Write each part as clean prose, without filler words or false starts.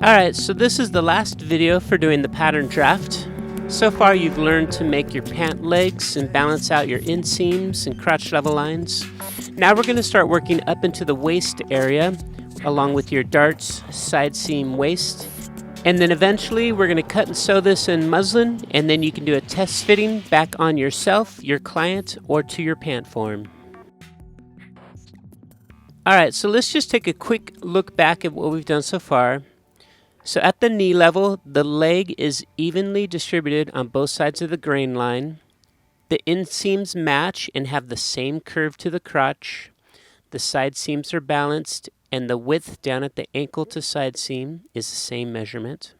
Alright, so this is the last video for doing the pattern draft. So far you've learned to make your pant legs and balance out your inseams and crotch level lines. Now we're going to start working up into the waist area along with your darts, side seam, waist. And then eventually we're going to cut and sew this in muslin, and then you can do a test fitting back on yourself, your client, or to your pant form. Alright, so let's just take a quick look back at what we've done so far. So at the knee level, the leg is evenly distributed on both sides of the grain line. The inseams match and have the same curve to the crotch. The side seams are balanced, and the width down at the ankle to side seam is the same measurement.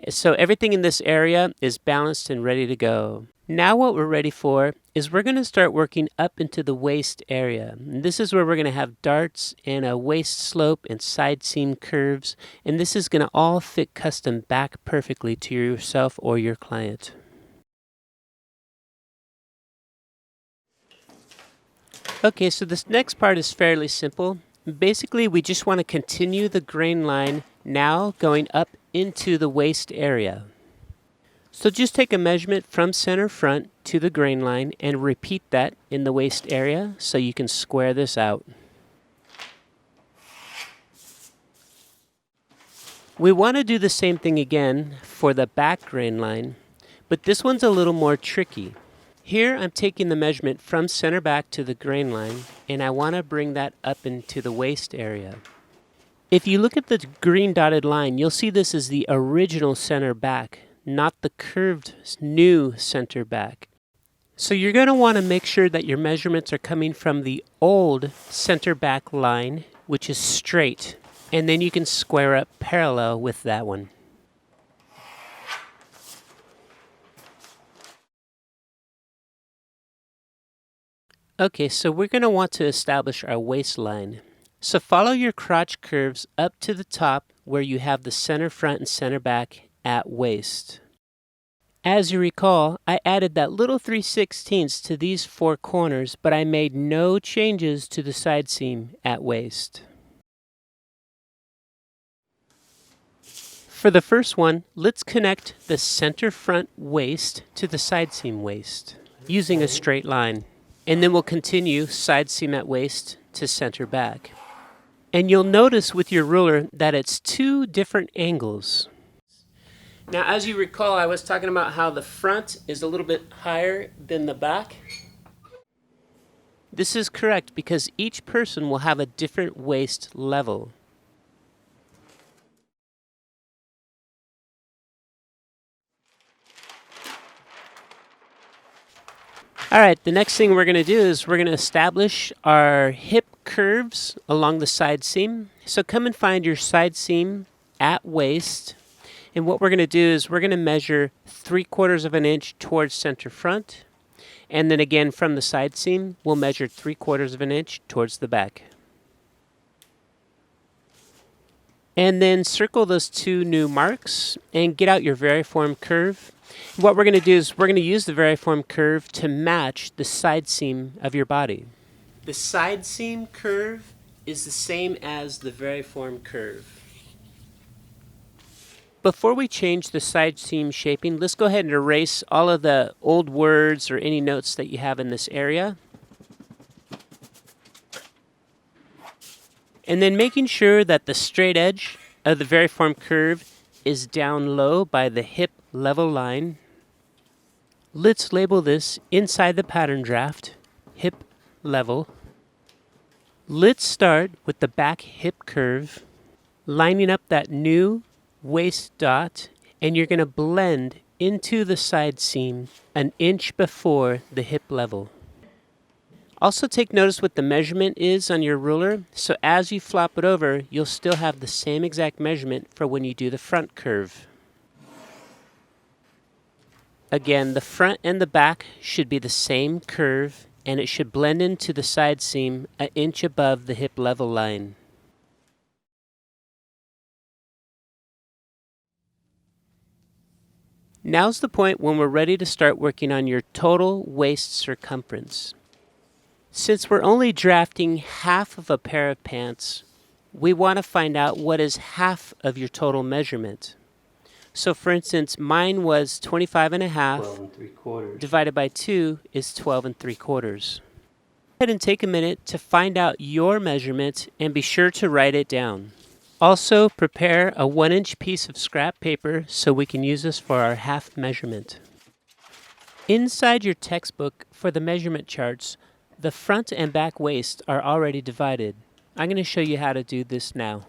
So everything in this area is balanced and ready to go. Now what we're ready for is we're going to start working up into the waist area. And this is where we're going to have darts and a waist slope and side seam curves. And this is going to all fit custom back perfectly to yourself or your client. Okay, so this next part is fairly simple. Basically, we just want to continue the grain line now going up into the waist area. So just take a measurement from center front to the grain line and repeat that in the waist area so you can square this out. We want to do the same thing again for the back grain line, but this one's a little more tricky. Here I'm taking the measurement from center back to the grain line, and I want to bring that up into the waist area. If you look at the green dotted line, you'll see this is the original center back, not the curved new center back. So you're going to want to make sure that your measurements are coming from the old center back line, which is straight, and then you can square up parallel with that one. Okay, so we're going to want to establish our waistline. So follow your crotch curves up to the top where you have the center front and center back at waist. As you recall, I added that little 3/16 to these four corners, but I made no changes to the side seam at waist. For the first one, let's connect the center front waist to the side seam waist using a straight line. And then we'll continue side seam at waist to center back. And you'll notice with your ruler that it's two different angles. Now, as you recall, I was talking about how the front is a little bit higher than the back. This is correct because each person will have a different waist level. Alright, the next thing we're going to do is we're going to establish our hip curves along the side seam. So come and find your side seam at waist. And what we're going to do is we're going to measure 3/4 of an inch towards center front. And then again from the side seam, we'll measure 3/4 of an inch towards the back. And then circle those two new marks and get out your variform curve. What we're going to do is we're going to use the variform curve to match the side seam of your body. The side seam curve is the same as the variform curve. Before we change the side seam shaping, let's go ahead and erase all of the old words or any notes that you have in this area. And then making sure that the straight edge of the variform curve is down low by the hip level line. Let's label this inside the pattern draft, hip level. Let's start with the back hip curve, lining up that new waist dot, and you're going to blend into the side seam an inch before the hip level. Also take notice what the measurement is on your ruler, so as you flop it over, you'll still have the same exact measurement for when you do the front curve. Again, the front and the back should be the same curve, and it should blend into the side seam an inch above the hip level line. Now's the point when we're ready to start working on your total waist circumference. Since we're only drafting half of a pair of pants, we want to find out what is half of your total measurement. So for instance, mine was 25 and a half. 12 3/4. Divided by 2 is 12 3/4. Go ahead and take a minute to find out your measurement and be sure to write it down. Also, prepare a 1-inch piece of scrap paper so we can use this for our half measurement. Inside your textbook for the measurement charts, the front and back waist are already divided. I'm going to show you how to do this now.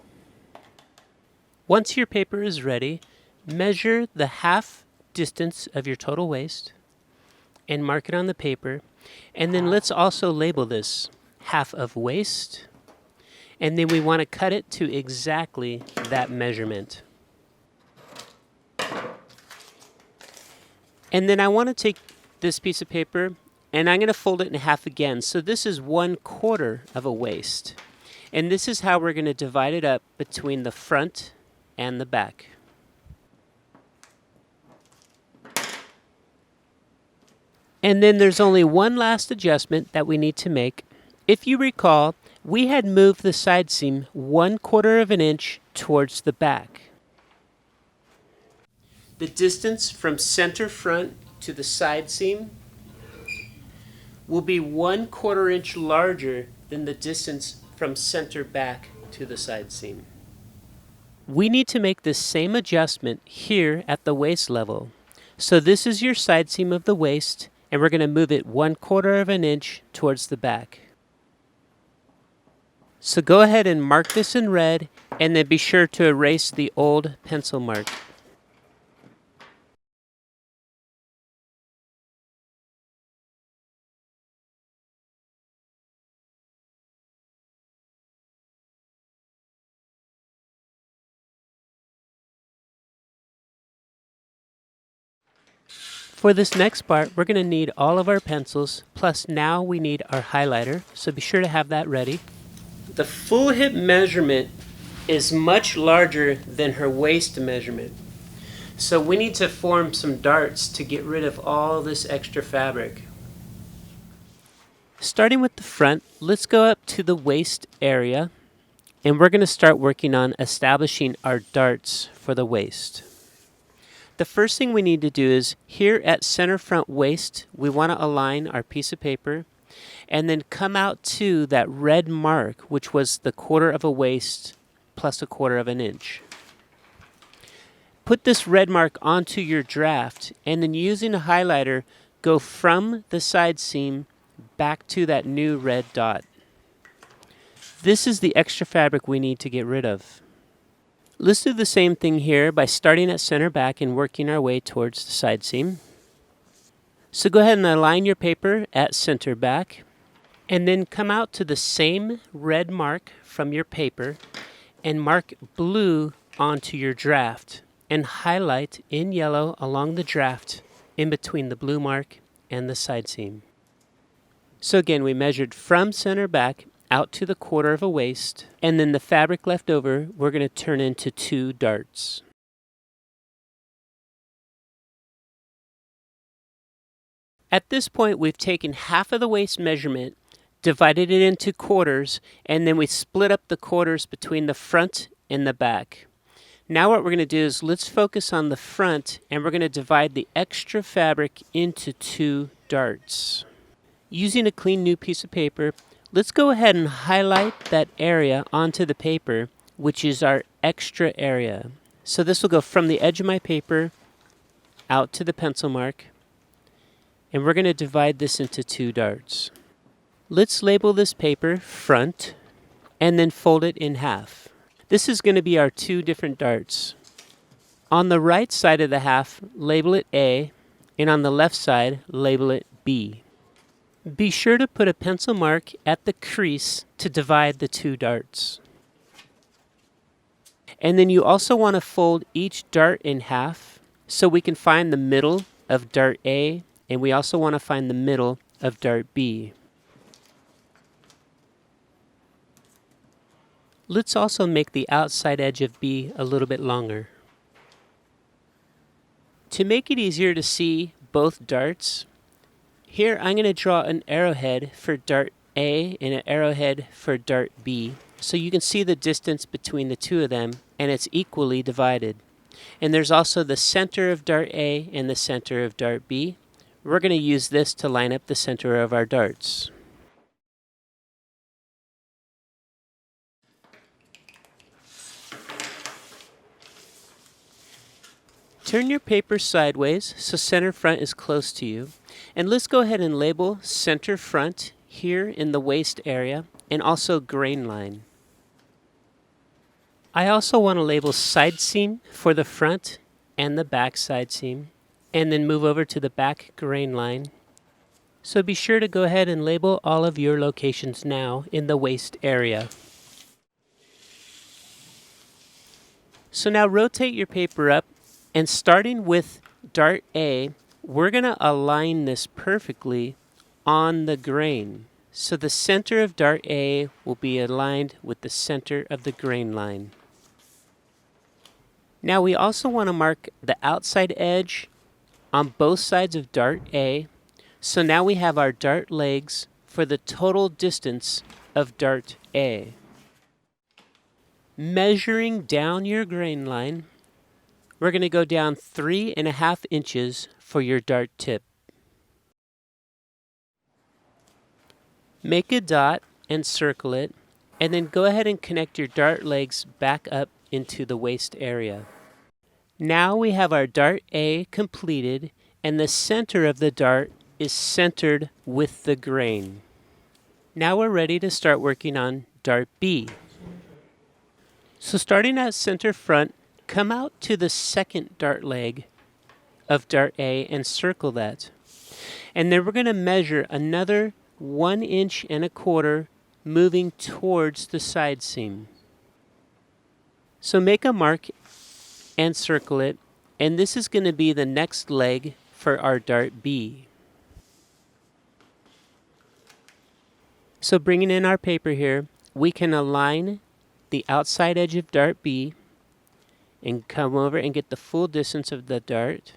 Once your paper is ready, measure the half distance of your total waist and mark it on the paper. And then let's also label this half of waist. And then we want to cut it to exactly that measurement. And then I want to take this piece of paper and I'm going to fold it in half again. So this is 1/4 of a waist. And this is how we're going to divide it up between the front and the back. And then there's only one last adjustment that we need to make. If you recall, we had moved the side seam 1/4 of an inch towards the back. The distance from center front to the side seam will be 1/4 inch larger than the distance from center back to the side seam. We need to make the same adjustment here at the waist level. So this is your side seam of the waist, and we're going to move it 1/4 of an inch towards the back. So go ahead and mark this in red, and then be sure to erase the old pencil mark. For this next part, we're going to need all of our pencils, plus now we need our highlighter, so be sure to have that ready. The full hip measurement is much larger than her waist measurement. So we need to form some darts to get rid of all this extra fabric. Starting with the front, let's go up to the waist area, and we're going to start working on establishing our darts for the waist. The first thing we need to do is here at center front waist, we want to align our piece of paper and then come out to that red mark, which was the 1/4 of a waist plus 1/4 of an inch. Put this red mark onto your draft, and then using a highlighter, go from the side seam back to that new red dot. This is the extra fabric we need to get rid of. Let's do the same thing here by starting at center back and working our way towards the side seam. So go ahead and align your paper at center back, and then come out to the same red mark from your paper and mark blue onto your draft and highlight in yellow along the draft in between the blue mark and the side seam. So again, we measured from center back out to the 1/4 of a waist, and then the fabric left over we're going to turn into 2 darts. At this point, we've taken half of the waist measurement, divided it into quarters, and then we split up the quarters between the front and the back. Now what we're going to do is let's focus on the front, and we're going to divide the extra fabric into 2 darts. Using a clean new piece of paper, let's go ahead and highlight that area onto the paper, which is our extra area. So this will go from the edge of my paper out to the pencil mark, and we're going to divide this into 2 darts. Let's label this paper front and then fold it in half. This is going to be our 2 different darts. On the right side of the half, label it A, and on the left side, label it B. Be sure to put a pencil mark at the crease to divide the 2 darts. And then you also want to fold each dart in half so we can find the middle of dart A, and we also want to find the middle of dart B. Let's also make the outside edge of B a little bit longer. To make it easier to see both darts, here I'm going to draw an arrowhead for dart A and an arrowhead for dart B. So you can see the distance between the two of them, and it's equally divided. And there's also the center of dart A and the center of dart B. We're going to use this to line up the center of our darts. Turn your paper sideways so center front is close to you. And let's go ahead and label center front here in the waist area and also grain line. I also want to label side seam for the front and the back side seam, and then move over to the back grain line. So be sure to go ahead and label all of your locations now in the waist area. So now rotate your paper up, and starting with dart A, we're going to align this perfectly on the grain. So the center of dart A will be aligned with the center of the grain line. Now we also want to mark the outside edge on both sides of dart A. So now we have our dart legs for the total distance of dart A. Measuring down your grain line, we're going to go down 3.5 inches for your dart tip. Make a dot and circle it, and then go ahead and connect your dart legs back up into the waist area. Now we have our dart A completed, and the center of the dart is centered with the grain. Now we're ready to start working on dart B. So starting at center front, come out to the second dart leg of dart A and circle that. And then we're going to measure another 1.25 inches moving towards the side seam. So make a mark and circle it, and this is going to be the next leg for our dart B. So bringing in our paper here, we can align the outside edge of dart B and come over and get the full distance of the dart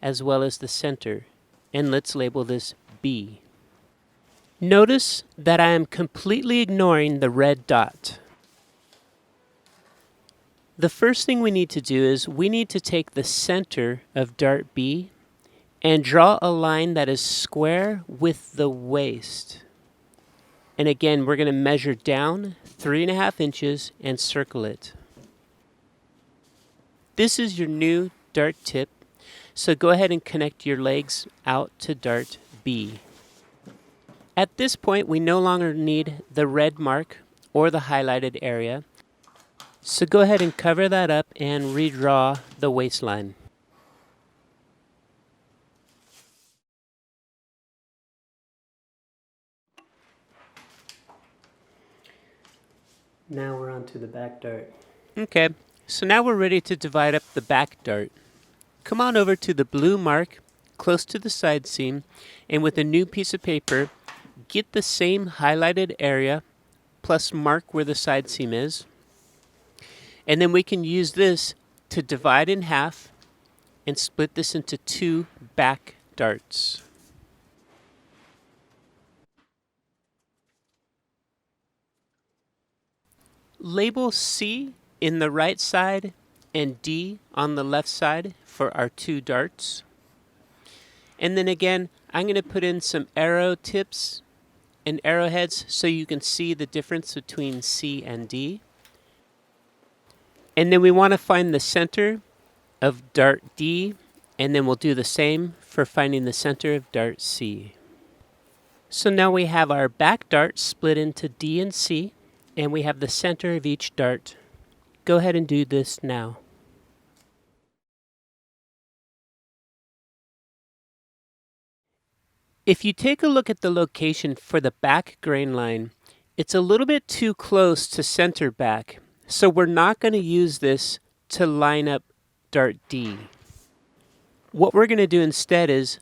as well as the center. And let's label this B. Notice that I am completely ignoring the red dot. The first thing we need to do is we need to take the center of dart B and draw a line that is square with the waist. And again, we're going to measure down 3.5 inches and circle it. This is your new dart tip, so go ahead and connect your legs out to dart B. At this point, we no longer need the red mark or the highlighted area. So go ahead and cover that up and redraw the waistline. Now we're on to the back dart. Okay, so now we're ready to divide up the back dart. Come on over to the blue mark close to the side seam, and with a new piece of paper, get the same highlighted area plus mark where the side seam is. And then we can use this to divide in half and split this into 2 back darts. Label C in the right side and D on the left side for our 2 darts. And then again, I'm going to put in some arrow tips and arrowheads so you can see the difference between C and D. And then we want to find the center of dart D, and then we'll do the same for finding the center of dart C. So now we have our back dart split into D and C, and we have the center of each dart. Go ahead and do this now. If you take a look at the location for the back grain line, it's a little bit too close to center back, so we're not going to use this to line up dart D. What we're going to do instead is,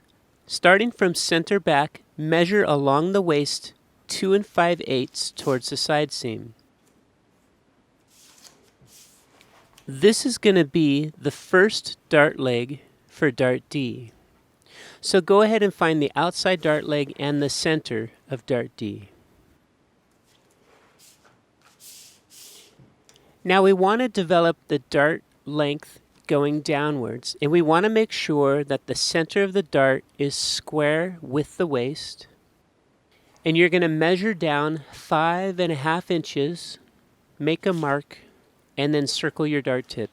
starting from center back, measure along the waist 2 5/8 towards the side seam. This is going to be the first dart leg for dart D. So go ahead and find the outside dart leg and the center of dart D. Now we want to develop the dart length going downwards, and we want to make sure that the center of the dart is square with the waist. And you're going to measure down 5.5 inches, make a mark, and then circle your dart tip.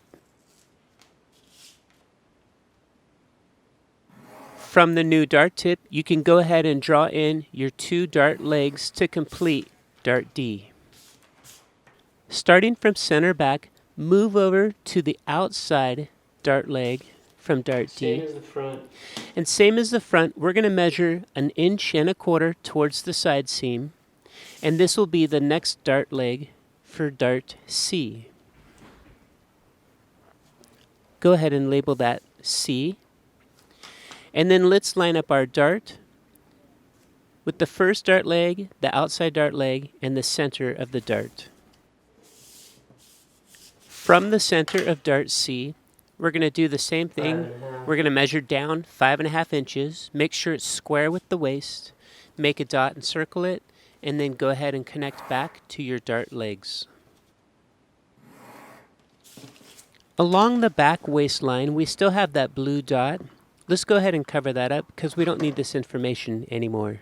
From the new dart tip, you can go ahead and draw in your 2 dart legs to complete dart D. Starting from center back, move over to the outside dart leg from dart D. Same as the front. And same as the front, we're going to measure 1.25 inches towards the side seam. And this will be the next dart leg for dart C. Go ahead and label that C. And then let's line up our dart with the first dart leg, the outside dart leg, and the center of the dart. From the center of dart C, we're going to do the same thing. We're going to measure down 5.5 inches, make sure it's square with the waist, make a dot and circle it, and then go ahead and connect back to your dart legs. Along the back waistline, we still have that blue dot. Let's go ahead and cover that up because we don't need this information anymore.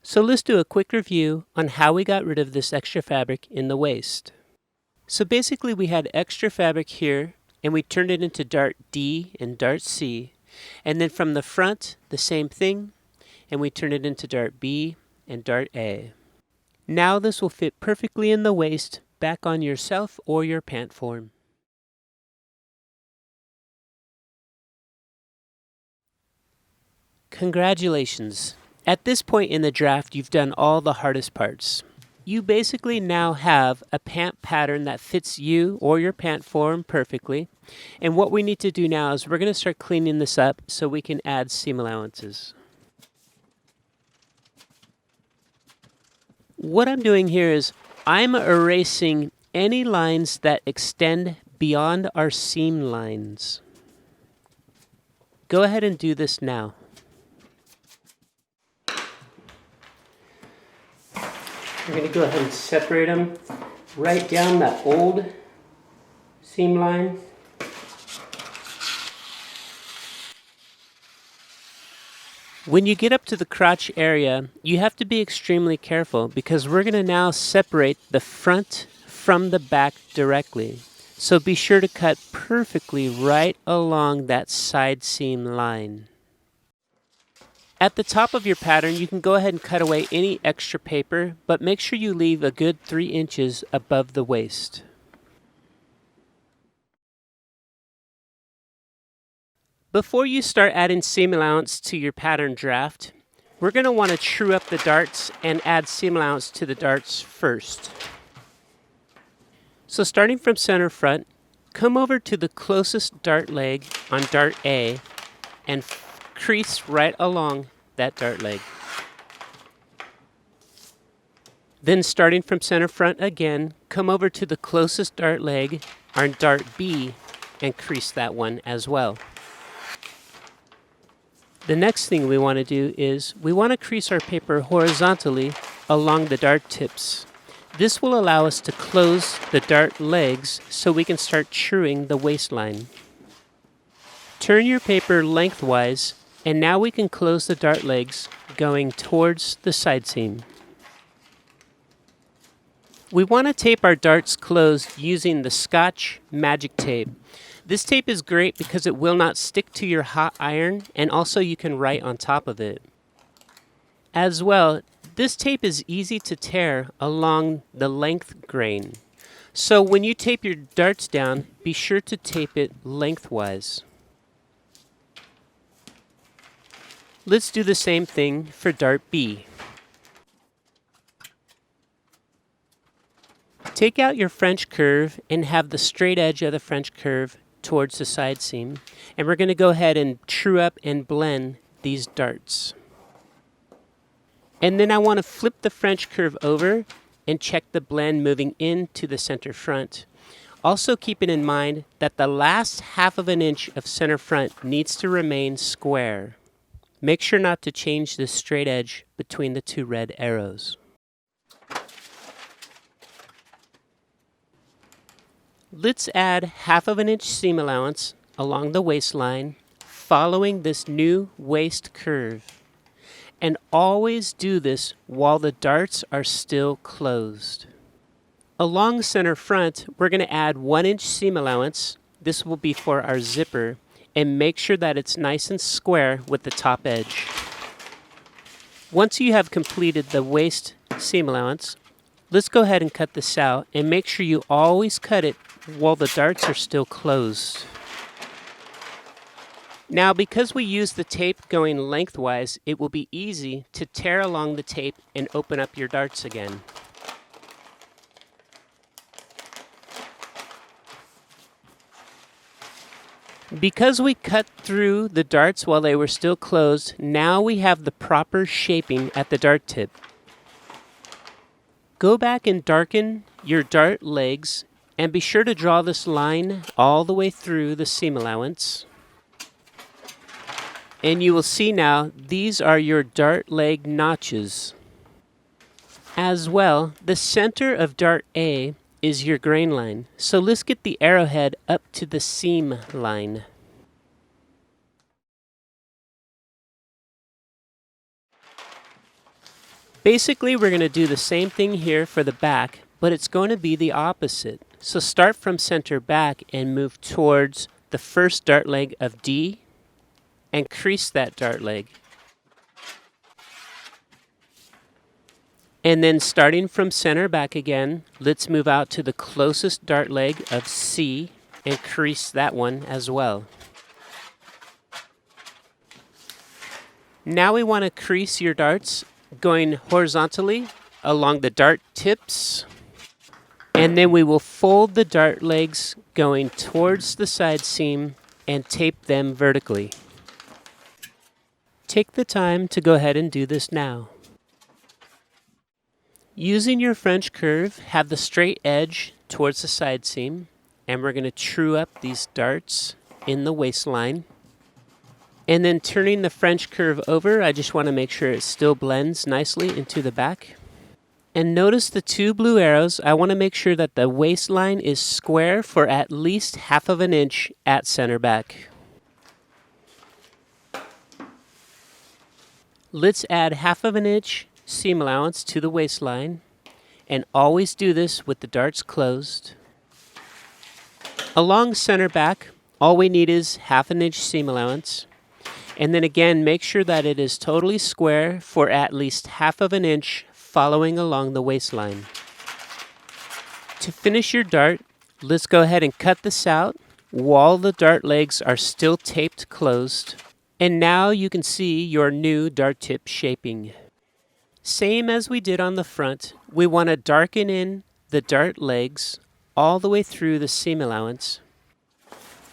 So let's do a quick review on how we got rid of this extra fabric in the waist. So basically we had extra fabric here and we turned it into dart D and dart C. And then from the front, the same thing, and we turned it into dart B and dart A. Now this will fit perfectly in the waist back on yourself or your pant form. Congratulations! At this point in the draft, you've done all the hardest parts. You basically now have a pant pattern that fits you or your pant form perfectly. And what we need to do now is we're going to start cleaning this up so we can add seam allowances. What I'm doing here is I'm erasing any lines that extend beyond our seam lines. Go ahead and do this now. We're going to go ahead and separate them right down that old seam line. When you get up to the crotch area, you have to be extremely careful because we're going to now separate the front from the back directly. So be sure to cut perfectly right along that side seam line. At the top of your pattern, you can go ahead and cut away any extra paper, but make sure you leave a good 3 inches above the waist. Before you start adding seam allowance to your pattern draft, we're going to want to true up the darts and add seam allowance to the darts first. So starting from center front, come over to the closest dart leg on dart A and crease right along that dart leg. Then starting from center front again, come over to the closest dart leg on dart B and crease that one as well. The next thing we want to do is we want to crease our paper horizontally along the dart tips. This will allow us to close the dart legs so we can start truing the waistline. Turn your paper lengthwise, and now we can close the dart legs going towards the side seam. We want to tape our darts closed using the Scotch Magic Tape. This tape is great because it will not stick to your hot iron, and also you can write on top of it. As well, this tape is easy to tear along the length grain. So when you tape your darts down, be sure to tape it lengthwise. Let's do the same thing for dart B. Take out your French curve and have the straight edge of the French curve towards the side seam. And we're going to go ahead and true up and blend these darts. And then I want to flip the French curve over and check the blend moving into the center front. Also keeping in mind that the last 1/2 inch of center front needs to remain square. Make sure not to change the straight edge between the 2 red arrows. Let's add 1/2 inch seam allowance along the waistline, following this new waist curve. And always do this while the darts are still closed. Along center front, we're going to add 1-inch seam allowance. This will be for our zipper, and make sure that it's nice and square with the top edge. Once you have completed the waist seam allowance, let's go ahead and cut this out, and make sure you always cut it while the darts are still closed. Now, because we use the tape going lengthwise, it will be easy to tear along the tape and open up your darts again. Because we cut through the darts while they were still closed, now we have the proper shaping at the dart tip. Go back and darken your dart legs, and be sure to draw this line all the way through the seam allowance. And you will see now, these are your dart leg notches. As well, the center of dart A is your grain line. So let's get the arrowhead up to the seam line. Basically, we're going to do the same thing here for the back, but it's going to be the opposite. So start from center back and move towards the first dart leg of D, and crease that dart leg. And then starting from center back again, let's move out to the closest dart leg of C and crease that one as well. Now we want to crease your darts going horizontally along the dart tips. And then we will fold the dart legs going towards the side seam and tape them vertically. Take the time to go ahead and do this now. Using your French curve, have the straight edge towards the side seam, and we're going to true up these darts in the waistline. And then turning the French curve over, I just want to make sure it still blends nicely into the back. And notice the 2 blue arrows. I want to make sure that the waistline is square for at least 1/2 inch at center back. Let's add 1/2 inch seam allowance to the waistline, and always do this with the darts closed. Along center back, all we need is 1/2 inch seam allowance, and then again make sure that it is totally square for at least 1/2 inch following along the waistline. To finish your dart, let's go ahead and cut this out while the dart legs are still taped closed. And now you can see your new dart tip shaping. Same as we did on the front, we want to darken in the dart legs all the way through the seam allowance.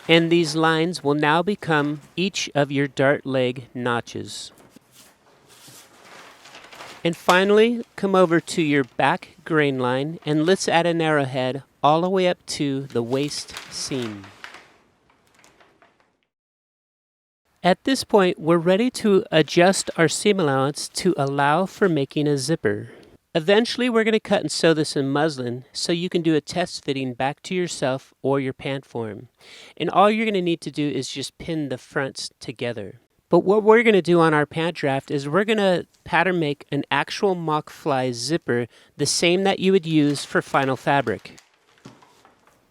And these lines will now become each of your dart leg notches. And finally, come over to your back grain line, and let's add an arrowhead all the way up to the waist seam. At this point, we're ready to adjust our seam allowance to allow for making a zipper. Eventually, we're going to cut and sew this in muslin so you can do a test fitting back to yourself or your pant form. And all you're going to need to do is just pin the fronts together. But what we're going to do on our pant draft is we're going to pattern make an actual mock fly zipper, the same that you would use for final fabric.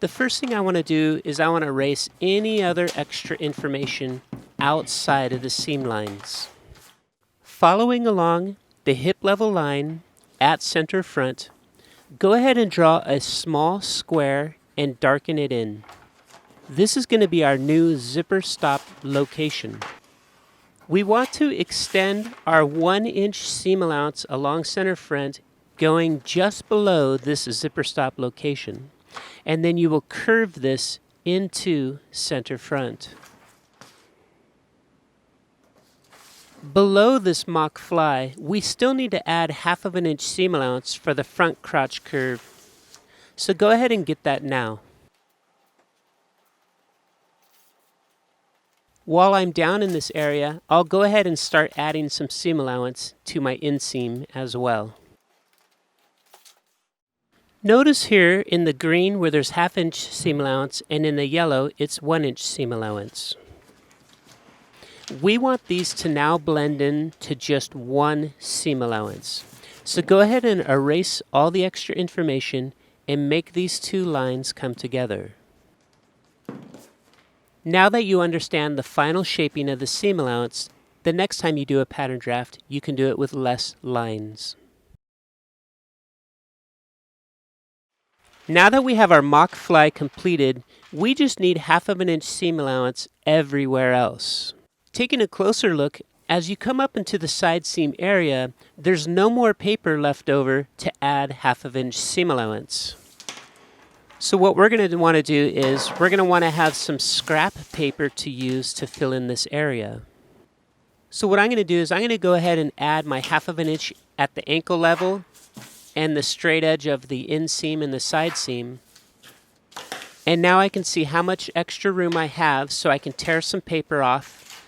The first thing I want to do is I want to erase any other extra information outside of the seam lines. Following along the hip level line at center front, go ahead and draw a small square and darken it in. This is going to be our new zipper stop location. We want to extend our 1-inch seam allowance along center front, going just below this zipper stop location. And then you will curve this into center front. Below this mock fly, we still need to add 1/2 inch seam allowance for the front crotch curve. So go ahead and get that now. While I'm down in this area, I'll go ahead and start adding some seam allowance to my inseam as well. Notice here in the green where there's 1/2 inch seam allowance, and in the yellow it's 1 inch seam allowance. We want these to now blend in to just 1 seam allowance. So go ahead and erase all the extra information and make these 2 lines come together. Now that you understand the final shaping of the seam allowance, the next time you do a pattern draft, you can do it with less lines. Now that we have our mock fly completed, we just need 1/2 inch seam allowance everywhere else. Taking a closer look, as you come up into the side seam area, there's no more paper left over to add 1/2 inch seam allowance. So what we're going to want to do is we're going to want to have some scrap paper to use to fill in this area. So what I'm going to do is I'm going to go ahead and add my 1/2 inch at the ankle level and the straight edge of the inseam and the side seam. And now I can see how much extra room I have, so I can tear some paper off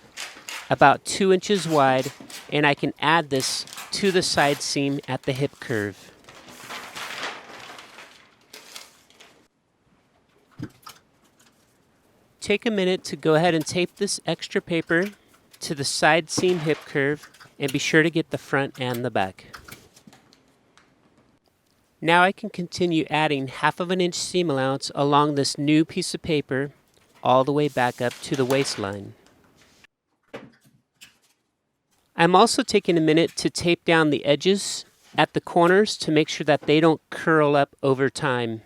about 2 inches wide, and I can add this to the side seam at the hip curve. Take a minute to go ahead and tape this extra paper to the side seam hip curve, and be sure to get the front and the back. Now I can continue adding 1/2 inch seam allowance along this new piece of paper all the way back up to the waistline. I'm also taking a minute to tape down the edges at the corners to make sure that they don't curl up over time.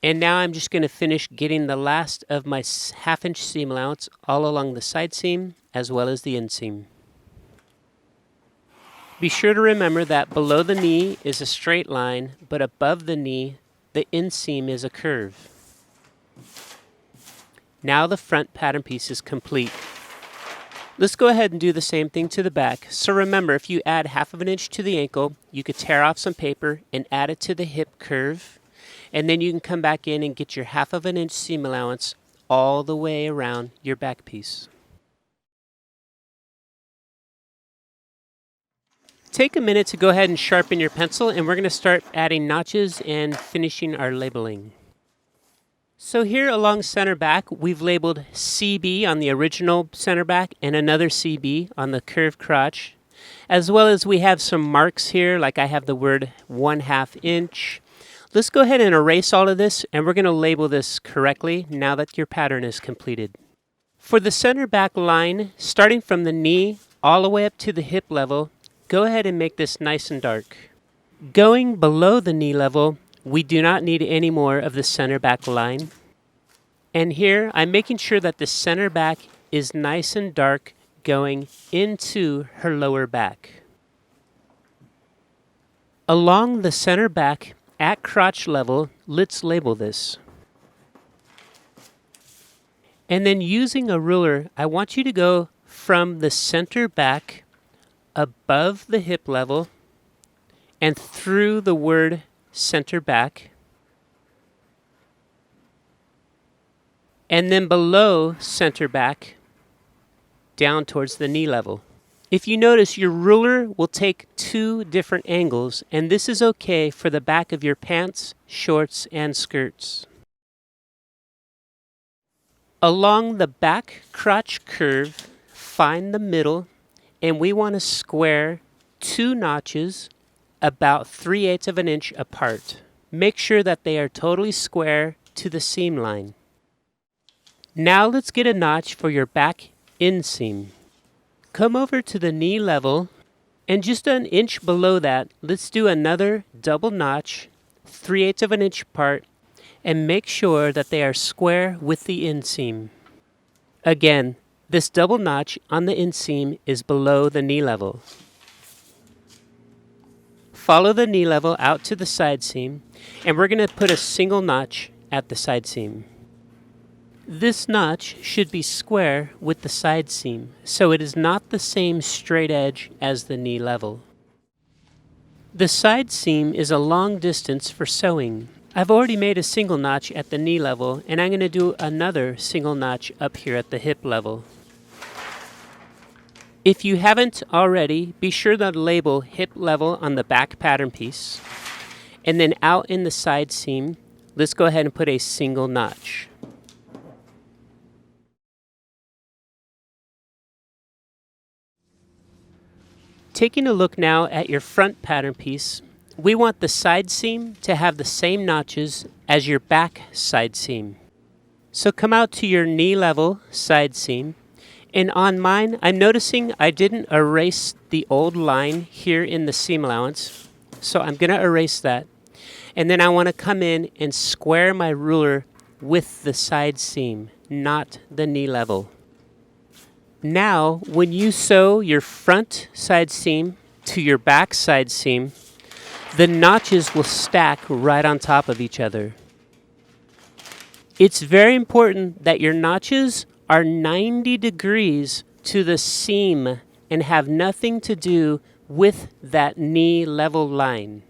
And now I'm just going to finish getting the last of my 1/2 inch seam allowance all along the side seam as well as the inseam. Be sure to remember that below the knee is a straight line, but above the knee, the inseam is a curve. Now the front pattern piece is complete. Let's go ahead and do the same thing to the back. So remember, if you add 1/2 inch to the ankle, you could tear off some paper and add it to the hip curve. And then you can come back in and get your 1/2 inch seam allowance all the way around your back piece. Take a minute to go ahead and sharpen your pencil, and we're going to start adding notches and finishing our labeling. So here along center back, we've labeled CB on the original center back and another CB on the curved crotch, as well as we have some marks here, like I have the word 1/2 inch. Let's go ahead and erase all of this, and we're going to label this correctly now that your pattern is completed. For the center back line, starting from the knee all the way up to the hip level, go ahead and make this nice and dark. Going below the knee level, we do not need any more of the center back line. And here, I'm making sure that the center back is nice and dark going into her lower back. Along the center back, at crotch level, let's label this. And then using a ruler, I want you to go from the center back above the hip level and through the word center back, and then below center back down towards the knee level. If you notice, your ruler will take 2 different angles, and this is okay for the back of your pants, shorts, and skirts. Along the back crotch curve, find the middle, and we want to square 2 notches about 3/8 of an inch apart. Make sure that they are totally square to the seam line. Now let's get a notch for your back inseam. Come over to the knee level, and just an inch below that, let's do another double notch, 3/8 of an inch apart, and make sure that they are square with the inseam. Again, this double notch on the inseam is below the knee level. Follow the knee level out to the side seam, and we're going to put a single notch at the side seam. This notch should be square with the side seam, so it is not the same straight edge as the knee level. The side seam is a long distance for sewing. I've already made a single notch at the knee level, and I'm going to do another single notch up here at the hip level. If you haven't already, be sure to label hip level on the back pattern piece. And then out in the side seam, let's go ahead and put a single notch. Taking a look now at your front pattern piece, we want the side seam to have the same notches as your back side seam. So come out to your knee level side seam, and on mine, I'm noticing I didn't erase the old line here in the seam allowance, so I'm going to erase that. And then I want to come in and square my ruler with the side seam, not the knee level. Now, when you sew your front side seam to your back side seam, the notches will stack right on top of each other. It's very important that your notches are 90 degrees to the seam and have nothing to do with that knee level line.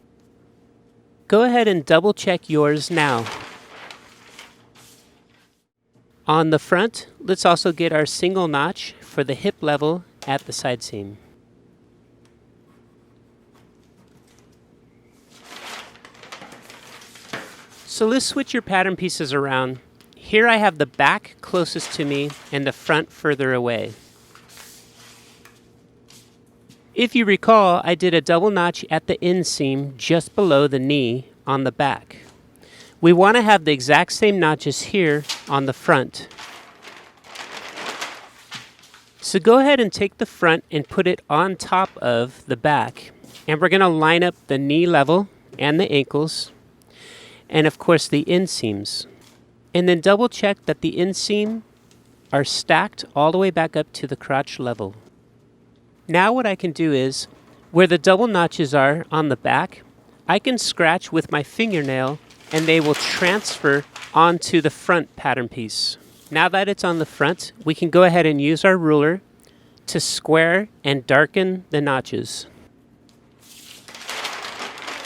Go ahead and double check yours now. On the front, let's also get our single notch for the hip level at the side seam. So let's switch your pattern pieces around. Here I have the back closest to me and the front further away. If you recall, I did a double notch at the inseam just below the knee on the back. We want to have the exact same notches here on the front. So go ahead and take the front and put it on top of the back. And we're going to line up the knee level and the ankles, and of course the inseams. And then double check that the inseam are stacked all the way back up to the crotch level. Now what I can do is, where the double notches are on the back, I can scratch with my fingernail and they will transfer onto the front pattern piece. Now that it's on the front, we can go ahead and use our ruler to square and darken the notches.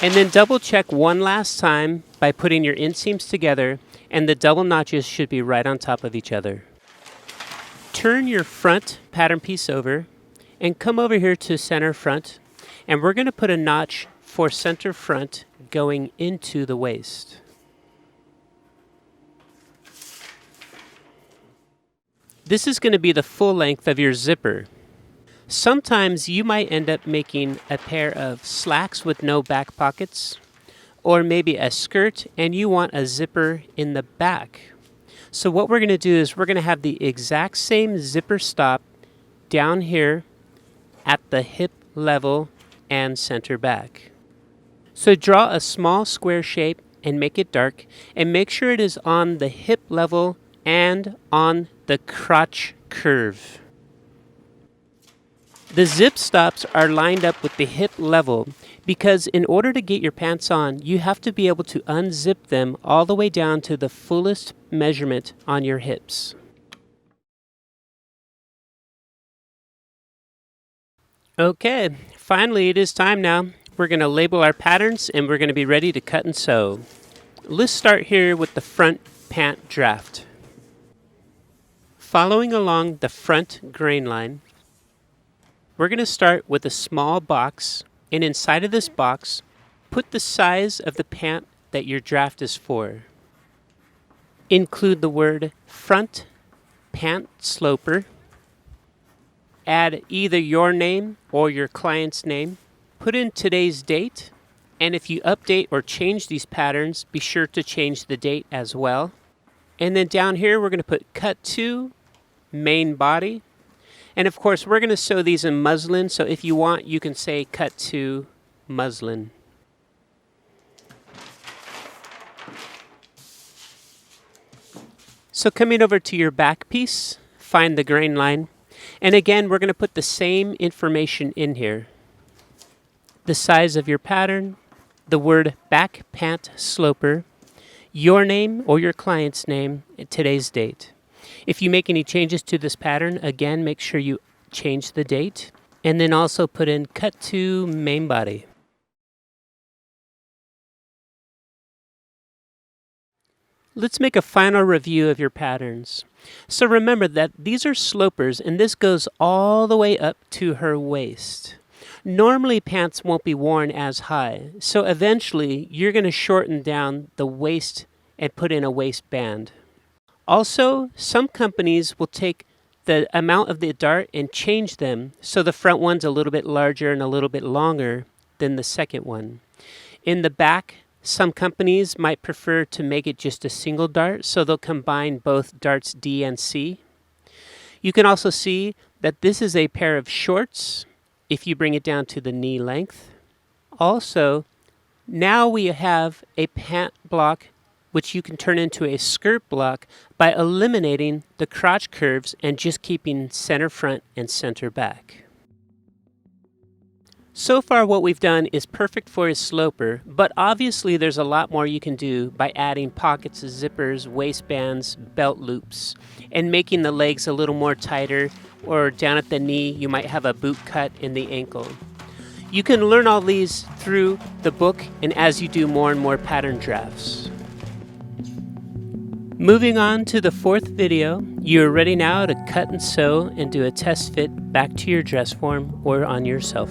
And then double check one last time by putting your inseams together, and the double notches should be right on top of each other. Turn your front pattern piece over and come over here to center front, and we're going to put a notch for center front going into the waist. This is going to be the full length of your zipper. Sometimes you might end up making a pair of slacks with no back pockets, or maybe a skirt and you want a zipper in the back. So what we're going to do is we're going to have the exact same zipper stop down here at the hip level and center back. So draw a small square shape and make it dark, and make sure it is on the hip level and on the crotch curve. The zip stops are lined up with the hip level because in order to get your pants on, you have to be able to unzip them all the way down to the fullest measurement on your hips. Okay, finally it is time now. We're going to label our patterns and we're going to be ready to cut and sew. Let's start here with the front pant draft. Following along the front grain line, we're going to start with a small box, and inside of this box, put the size of the pant that your draft is for. Include the word front pant sloper. Add either your name or your client's name. Put in today's date, and if you update or change these patterns, be sure to change the date as well. And then down here, we're going to put cut to main body. And of course, we're going to sew these in muslin, so if you want, you can say cut to muslin. So coming over to your back piece, find the grain line. And again, we're going to put the same information in here. The size of your pattern, the word back pant sloper, your name or your client's name, and today's date. If you make any changes to this pattern, again, make sure you change the date. And then also put in cut to main body. Let's make a final review of your patterns. So remember that these are slopers, and this goes all the way up to her waist. Normally pants won't be worn as high, so eventually you're going to shorten down the waist and put in a waistband. Also, some companies will take the amount of the dart and change them so the front one's a little bit larger and a little bit longer than the second one. In the back, some companies might prefer to make it just a single dart, so they'll combine both darts D and C. You can also see that this is a pair of shorts if you bring it down to the knee length. Also, now we have a pant block which you can turn into a skirt block by eliminating the crotch curves and just keeping center front and center back. So far what we've done is perfect for a sloper, but obviously there's a lot more you can do by adding pockets, zippers, waistbands, belt loops, and making the legs a little more tighter, or down at the knee you might have a boot cut in the ankle. You can learn all these through the book and as you do more and more pattern drafts. Moving on to the fourth video, you're ready now to cut and sew and do a test fit back to your dress form or on yourself.